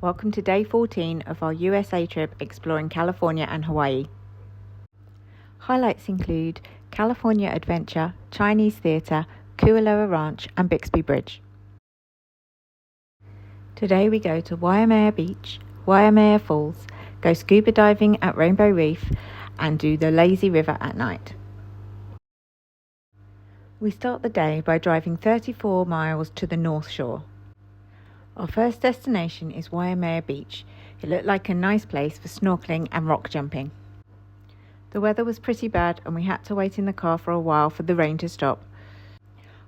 Welcome to day 14 of our USA trip exploring California and Hawaii. Highlights include California Adventure, Chinese Theatre, Kualoa Ranch and Bixby Bridge. Today we go to Waimea Beach, Waimea Falls, go scuba diving at Rainbow Reef and do the lazy river at night. We start the day by driving 34 miles to the North Shore. Our first destination is Waimea Beach. It looked like a nice place for snorkeling and rock jumping. The weather was pretty bad and we had to wait in the car for a while for the rain to stop.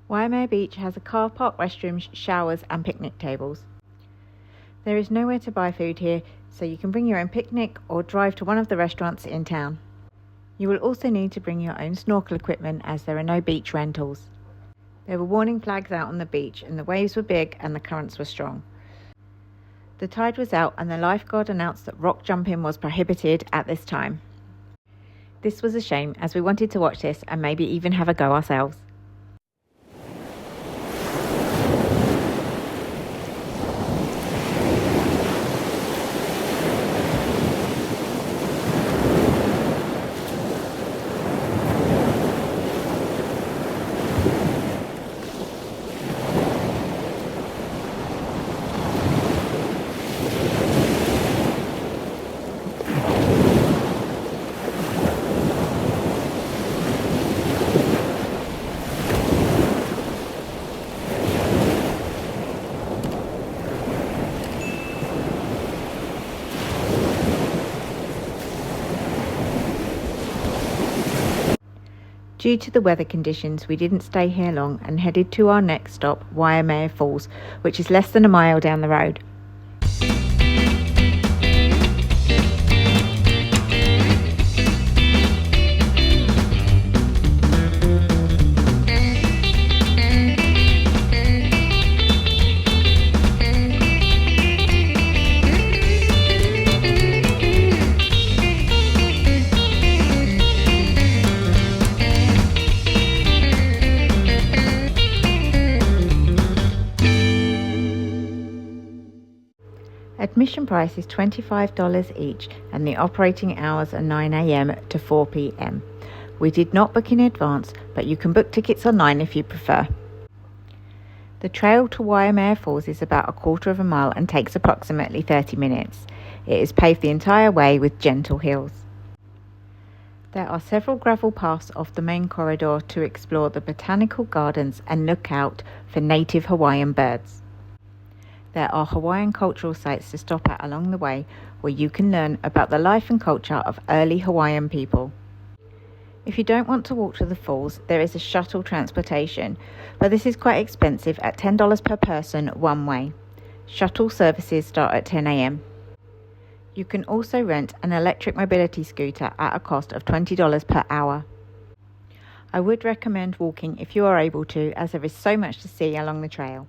Waimea Beach has a car park, restrooms, showers and picnic tables. There is nowhere to buy food here, so you can bring your own picnic or drive to one of the restaurants in town. You will also need to bring your own snorkel equipment as there are no beach rentals. There were warning flags out on the beach and the waves were big and the currents were strong. The tide was out and the lifeguard announced that rock jumping was prohibited at this time. This was a shame as we wanted to watch this and maybe even have a go ourselves. Due to the weather conditions, we didn't stay here long and headed to our next stop, Waimea Falls, which is less than a mile down the road. Admission price is $25 each and the operating hours are 9 a.m. to 4 p.m. We did not book in advance, but you can book tickets online if you prefer. The trail to Waimea Falls is about a quarter of a mile and takes approximately 30 minutes. It is paved the entire way with gentle hills. There are several gravel paths off the main corridor to explore the botanical gardens and look out for native Hawaiian birds. There are Hawaiian cultural sites to stop at along the way where you can learn about the life and culture of early Hawaiian people. If you don't want to walk to the falls, there is a shuttle transportation, but this is quite expensive at $10 per person one way. Shuttle services start at 10 a.m. You can also rent an electric mobility scooter at a cost of $20 per hour. I would recommend walking if you are able to, as there is so much to see along the trail.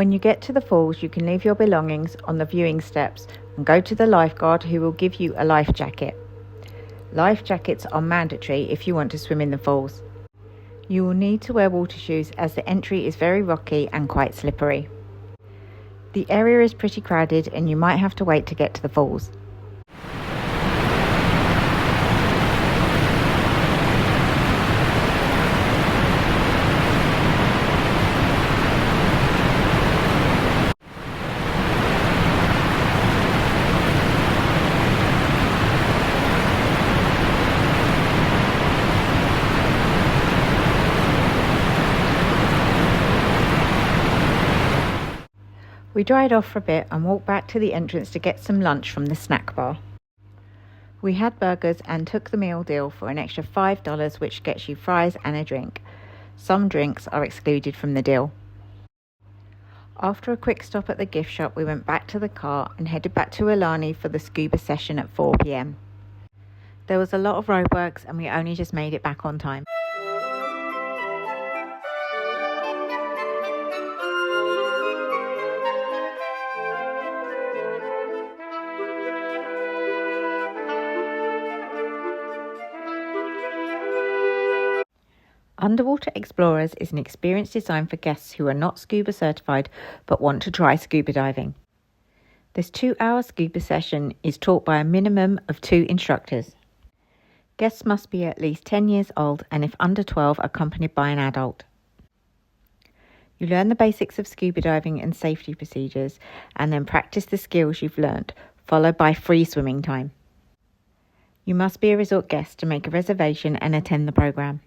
When you get to the falls, you can leave your belongings on the viewing steps and go to the lifeguard, who will give you a life jacket. Life jackets are mandatory if you want to swim in the falls. You will need to wear water shoes as the entry is very rocky and quite slippery. The area is pretty crowded and you might have to wait to get to the falls. We dried off for a bit and walked back to the entrance to get some lunch from the snack bar. We had burgers and took the meal deal for an extra $5, which gets you fries and a drink. Some drinks are excluded from the deal. After a quick stop at the gift shop, we went back to the car and headed back to Aulani for the scuba session at 4 p.m. There was a lot of roadworks and we only just made it back on time. Underwater Explorers is an experience designed for guests who are not scuba certified but want to try scuba diving. This 2-hour scuba session is taught by a minimum of 2 instructors. Guests must be at least 10 years old and if under 12, accompanied by an adult. You learn the basics of scuba diving and safety procedures and then practice the skills you've learnt, followed by free swimming time. You must be a resort guest to make a reservation and attend the program.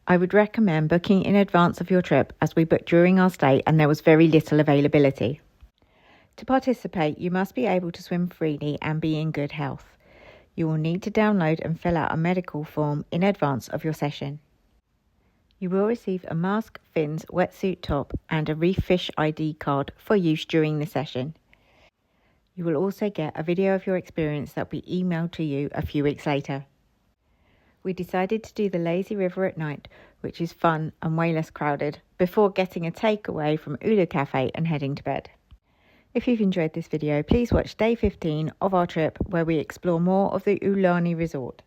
I would recommend booking in advance of your trip, as we booked during our stay and there was very little availability. To participate, you must be able to swim freely and be in good health. You will need to download and fill out a medical form in advance of your session. You will receive a mask, fins, wetsuit top and a reef fish ID card for use during the session. You will also get a video of your experience that will be emailed to you a few weeks later. We decided to do the lazy river at night, which is fun and way less crowded, before getting a takeaway from Ulu Cafe and heading to bed. If you've enjoyed this video, please watch day 15 of our trip, where we explore more of the Aulani resort.